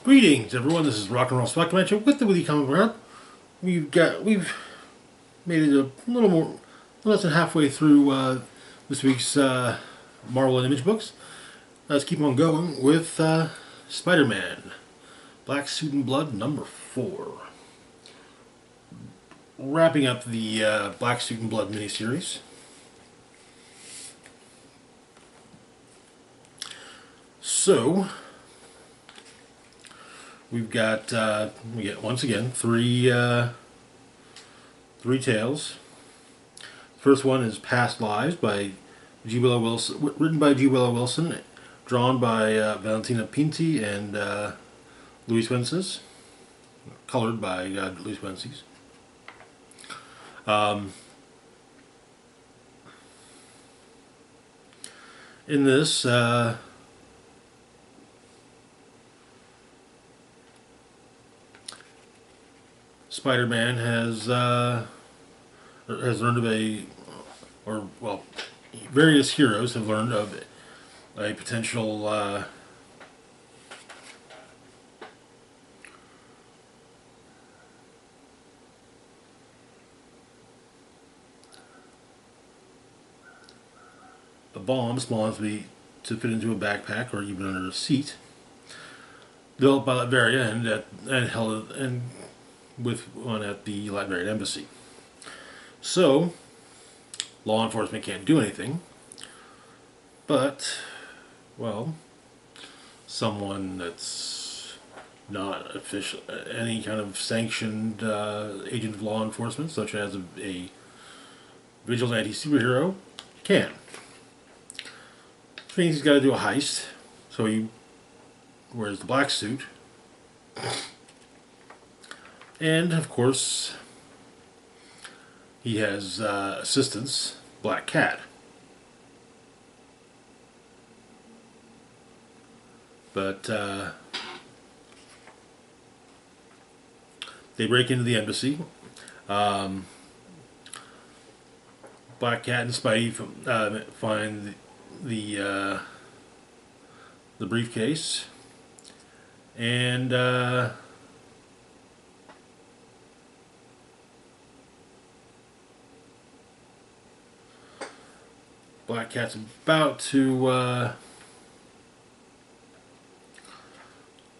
Greetings, everyone. This is Rock and Roll Spot Dimension with the Weekly Comic Roundup. We've made it a little more, less than halfway through this week's Marvel and Image books. Let's keep on going with Spider-Man, Black Suit and Blood #4. Wrapping up the Black Suit and Blood miniseries. So we get once again three tales. First one is Past Lives by G. Willow Wilson, written by G. Willow Wilson, drawn by Valentina Pinti and Luis Wences, colored by Luis Wences. In this, Spider-Man has learned of various heroes have learned of a potential a bomb small enough to fit into a backpack or even under a seat, developed by Latveria and held with one at the Latverian embassy. So, law enforcement can't do anything, but, well, someone that's not official, any kind of sanctioned agent of law enforcement, such as a vigilante superhero, can. Which means he's got to do a heist, so he wears the black suit. And, of course, he has assistants, Black Cat. But they break into the embassy. Black Cat and Spidey find the briefcase. And Black Cat's about to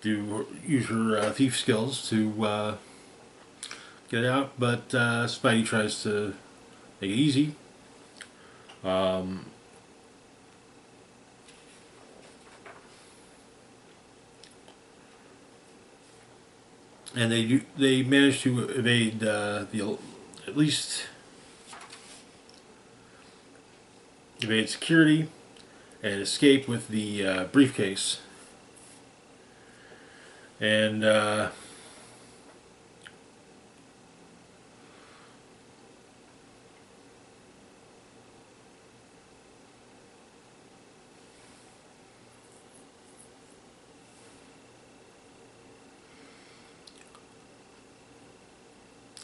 use her thief skills to get it out, but Spidey tries to make it easy. And they manage to evade at least evade security and escape with the briefcase. And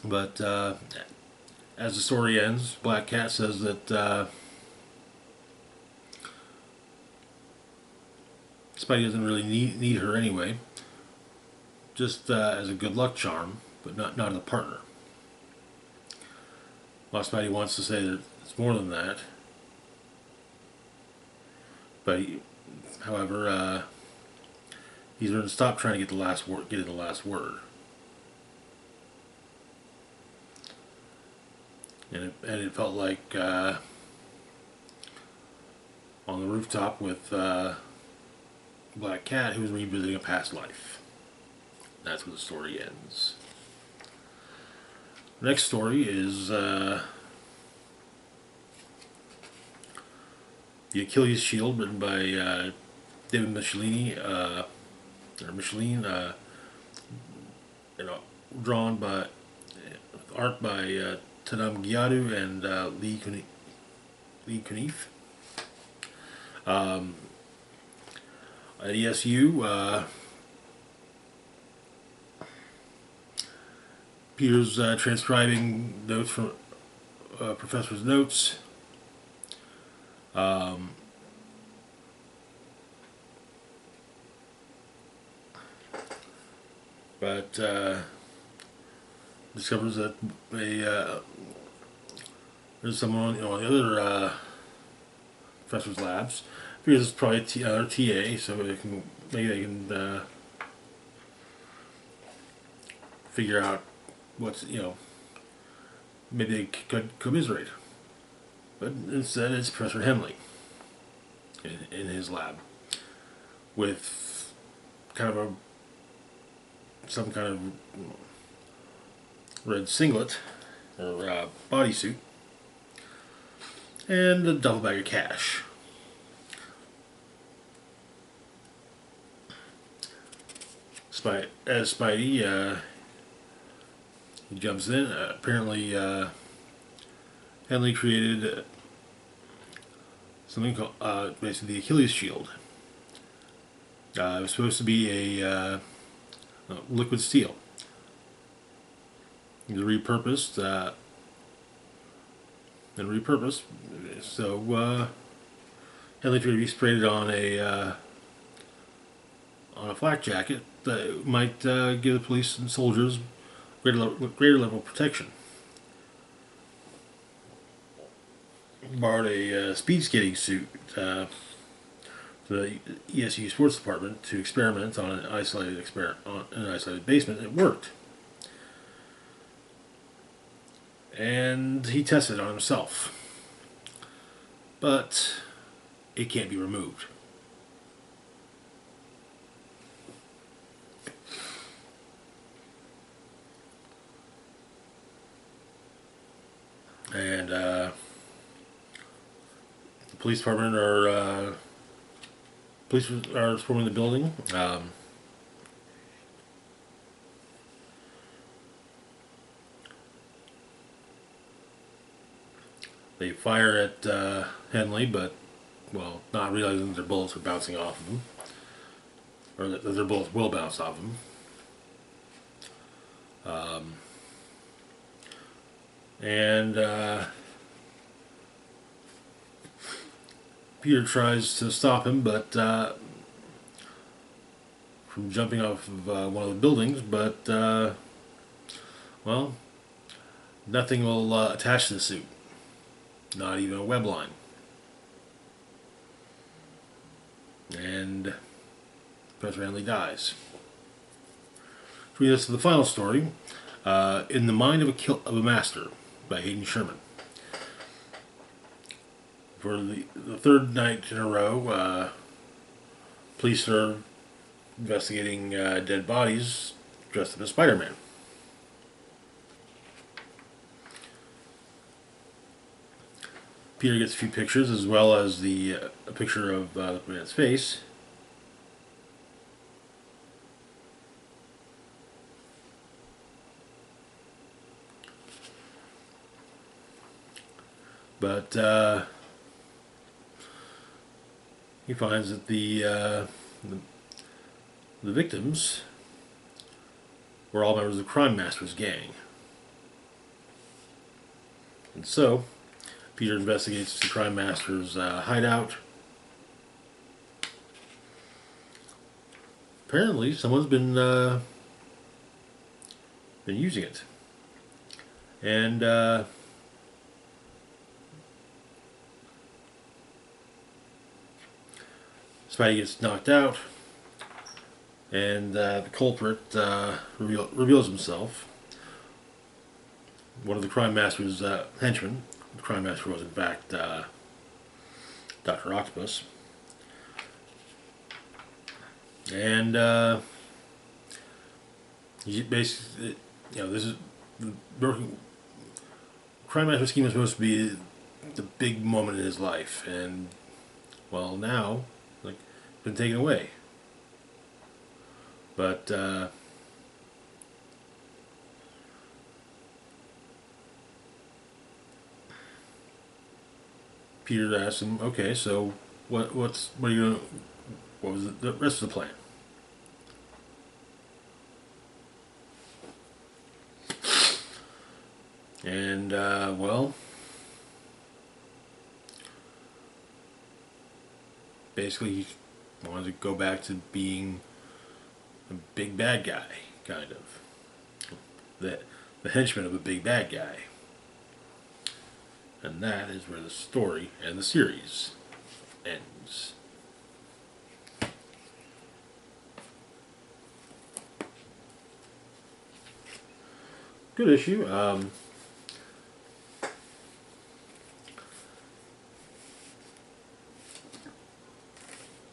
but as the story ends, Black Cat says that Spidey doesn't really need her anyway, just as a good luck charm, but not as a partner. While Spidey wants to say that it's more than that, but however, he's going to stop trying to get in the last word. And it felt like on the rooftop with Black Cat, who was revisiting a past life. That's where the story ends. The next story is The Achilles Shield, written by David Michelinie, drawn by art by Tadam Gyadu and Lee Kunif. At ESU, Peter's transcribing notes from professor's notes. but discovers that there's someone on the other professor's labs. Figures it's probably another TA, so maybe they can figure out what's maybe they could commiserate. But instead, it's Professor Henley in his lab with some kind of red singlet or bodysuit and a duffel bag of cash. As Spidey, he jumps in. Apparently, Henley created something called basically the Achilles shield. It was supposed to be a liquid steel. It was repurposed and repurposed. So Henley figured he sprayed it on a flak jacket that might give the police and soldiers greater level of protection. He borrowed a speed skating suit for the ESU Sports Department to experiment on an isolated basement. It worked, and he tested it on himself, but it can't be removed. And the police department police are storming the building. They fire at Henley, but not realizing that their bullets are bouncing off of him, or that their bullets will bounce off him. And Peter tries to stop him, but from jumping off of one of the buildings, but nothing will attach to the suit, not even a web line. And Professor Henley dies. Which brings us to the final story, In the Mind of a Master, by Hayden Sherman. For the third night in a row, police are investigating dead bodies dressed up as Spider-Man. Peter gets a few pictures, as well as a picture of the man's face. But he finds that the victims were all members of the Crime Master's gang. And so, Peter investigates the Crime Master's hideout. Apparently, someone's been using it. And Spidey gets knocked out, and the culprit reveals himself. One of the Crime Master's henchmen. The Crime Master was, in fact, Dr. Octopus. And he basically, this is the Crime Master scheme is supposed to be the big moment in his life, and now, been taken away. But Peter asks him, "Okay, so what are you gonna? What was the rest of the plan?" And basically he wanted to go back to being a big bad guy, kind of. The henchman of a big bad guy. And that is where the story and the series ends. Good issue.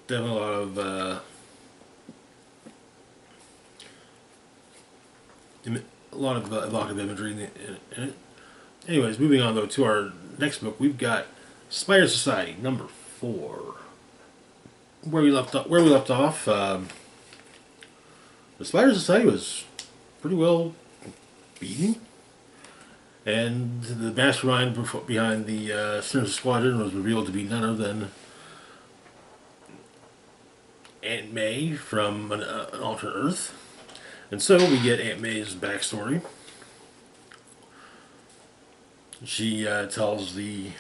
Definitely a lot of evocative imagery in it. Anyways, moving on though to our next book, we've got Spider Society #4. Where we left off, the Spider Society was pretty well beaten, and the mastermind behind the Sinister Squadron was revealed to be none other than Aunt May from an alternate Earth. And so we get Aunt May's backstory. She tells the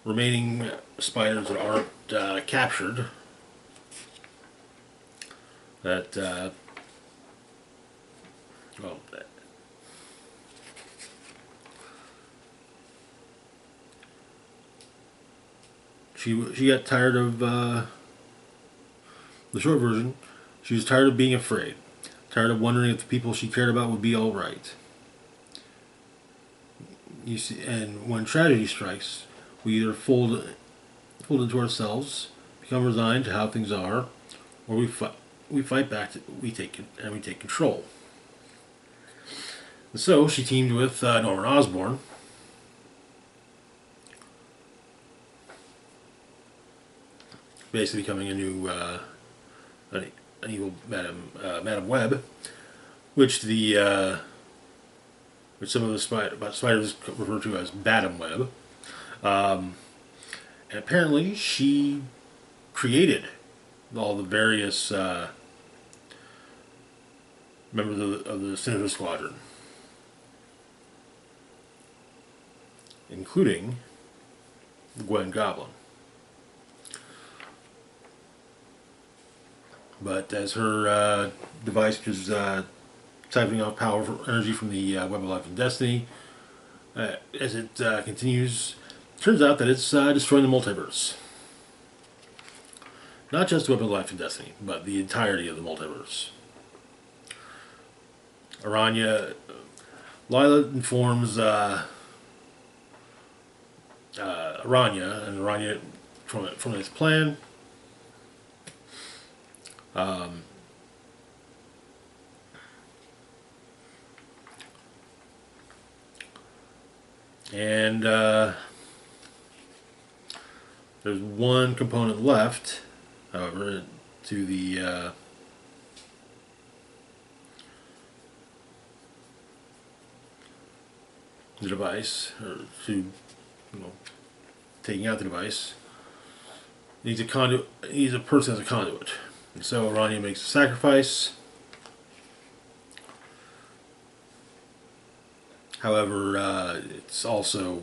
remaining spiders that aren't captured that, well, she got tired of, the short version, she was tired of being afraid. Tired of wondering if the people she cared about would be all right. You see, and when tragedy strikes, we either fold into ourselves, become resigned to how things are, or we fight back. We take control. And so she teamed with Norman Osborn, basically becoming a new an evil Madam Web, which some of the spiders refer to as Batum Web. And apparently she created all the various members of the Sinister Squadron, including Gwen Goblin. But as her device is siphoning off energy from the Web of Life and Destiny, as it continues, it turns out that it's destroying the multiverse. Not just the Web of Life and Destiny, but the entirety of the multiverse. Lila informs Aranya, and Aranya from its plan. And there's one component left, however, to the device, or to taking out the device. Needs a conduit. Needs a person as a conduit. And so Aranya makes a sacrifice. However, it's also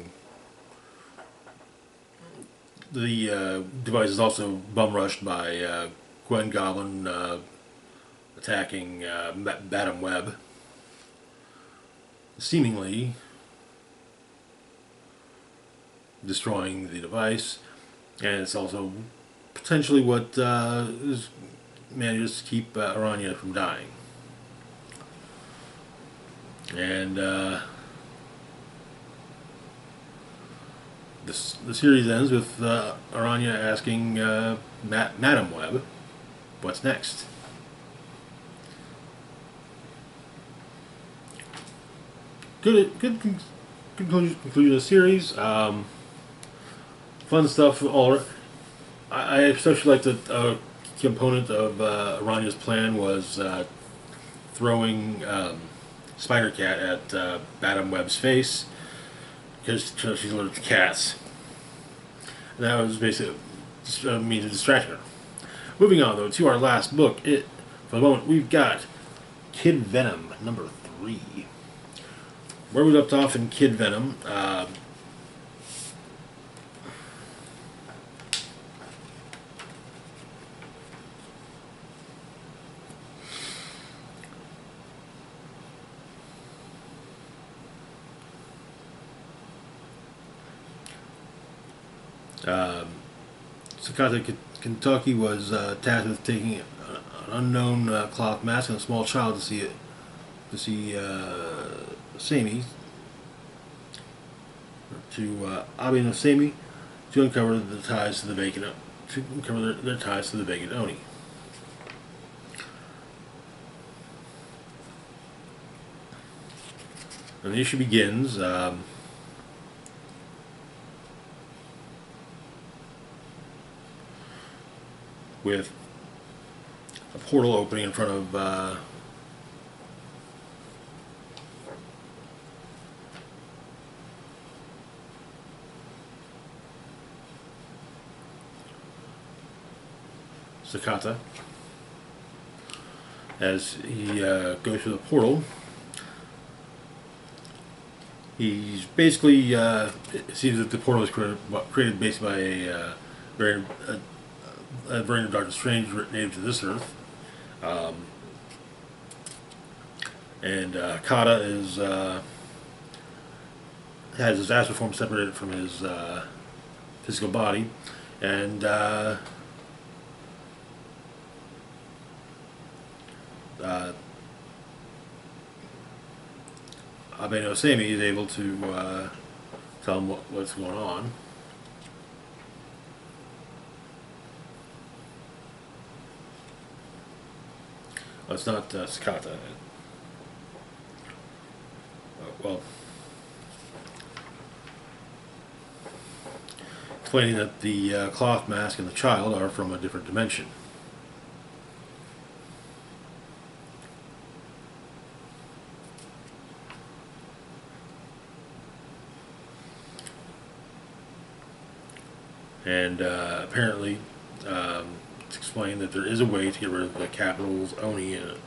the device is also bum rushed by Gwen Goblin attacking Batum Web, seemingly destroying the device, and it's also potentially what manages to keep Aranya from dying. And the series ends with Aranya asking Madam Web, "What's next?" Good conclusion of the series. Fun stuff. I especially liked the component of Aranya's plan was throwing Spider Cat at Batum Web's face, because she's allergic to cats. And that was basically a means of distraction her. Moving on, though, to our last book. For the moment, we've got Kid Venom #3. Where we left off in Kid Venom, Sakata, Kentucky was tasked with taking an unknown cloth mask and a small child Sami, to Abe no Sami, to uncover the ties to the vacant their ties to the vacant Oni. And the issue begins with a portal opening in front of Sakata. As he goes through the portal, he's basically it seems that the portal was created based by a variant of Doctor Strange native to this Earth. And Kata has his astral form separated from his physical body, and Abe no Sami is able to tell him what's going on. Well, it's not Sakata. Well, explaining that the cloth mask and the child are from a different dimension. And apparently, it's explained that there is a way to get rid of the capital's Oni in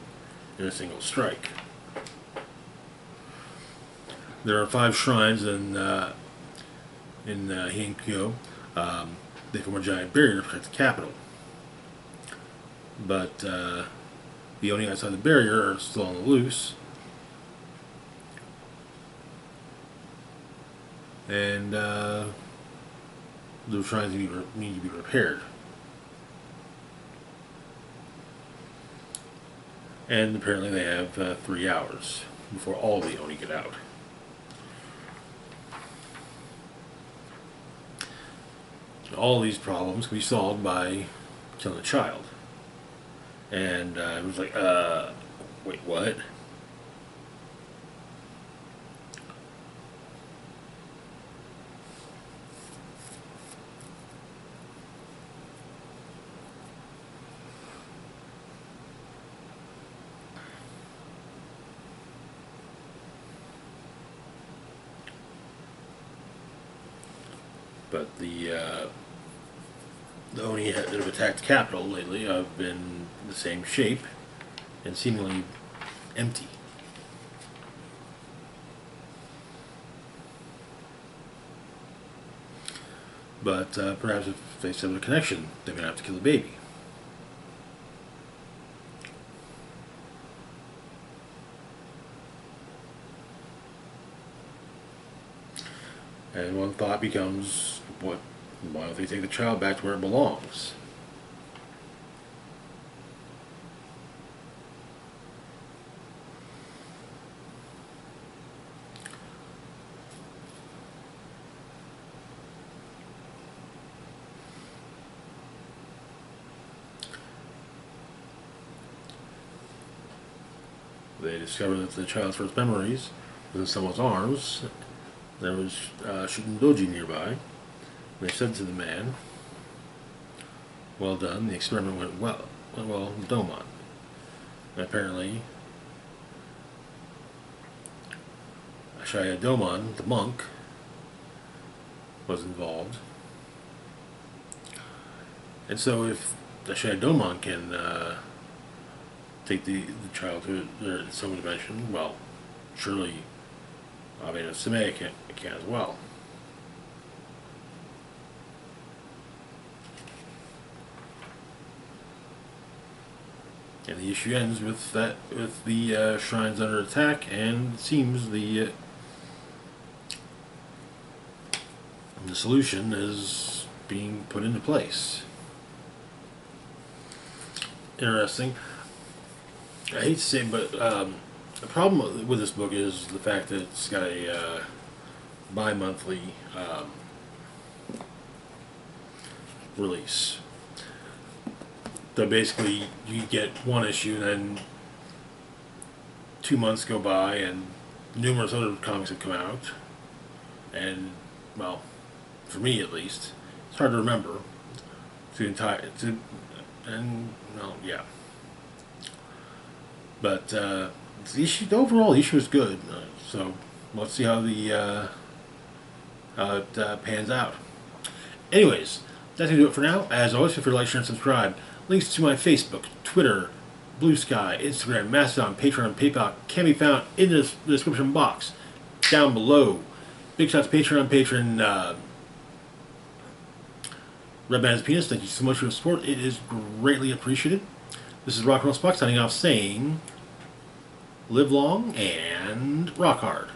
a single strike. There are 5 shrines in Heinkyo. They form a giant barrier to protect the capital. But the Oni outside the barrier are still on the loose. And those shrines need to be repaired. And apparently they have 3 hours before all the Oni get out. All these problems can be solved by killing a child. And it was like, wait, what? But the Oni that have attacked the capital lately have been the same shape and seemingly empty. But perhaps if they sever the connection, they're going to have to kill the baby. And one thought becomes, why don't they take the child back to where it belongs? They discover that the child's first memories was in someone's arms. There was Shutendoji nearby. They said to the man, "Well done, the experiment went well, Domon." And apparently, Ashaya Domon, the monk, was involved. And so if Ashaya Domon can take the child to some dimension, well, surely Abe no Same can as well. And the issue ends with the shrines under attack, and it seems the solution is being put into place. Interesting. I hate to say it, but the problem with this book is the fact that it's got a bi-monthly release. So basically, you get one issue, and then 2 months go by, and numerous other comics have come out. And, well, for me at least, it's hard to remember. Well, yeah. But the overall issue is good. So let's see how it pans out. Anyways, that's going to do it for now. As always, feel free to like, share, and subscribe. Links to my Facebook, Twitter, Blue Sky, Instagram, Mastodon, Patreon, and PayPal can be found in the description box down below. Big shout out to Patreon patron Red Man's Penis. Thank you so much for your support. It is greatly appreciated. This is Rock and Roll Spock signing off saying, live long and rock hard.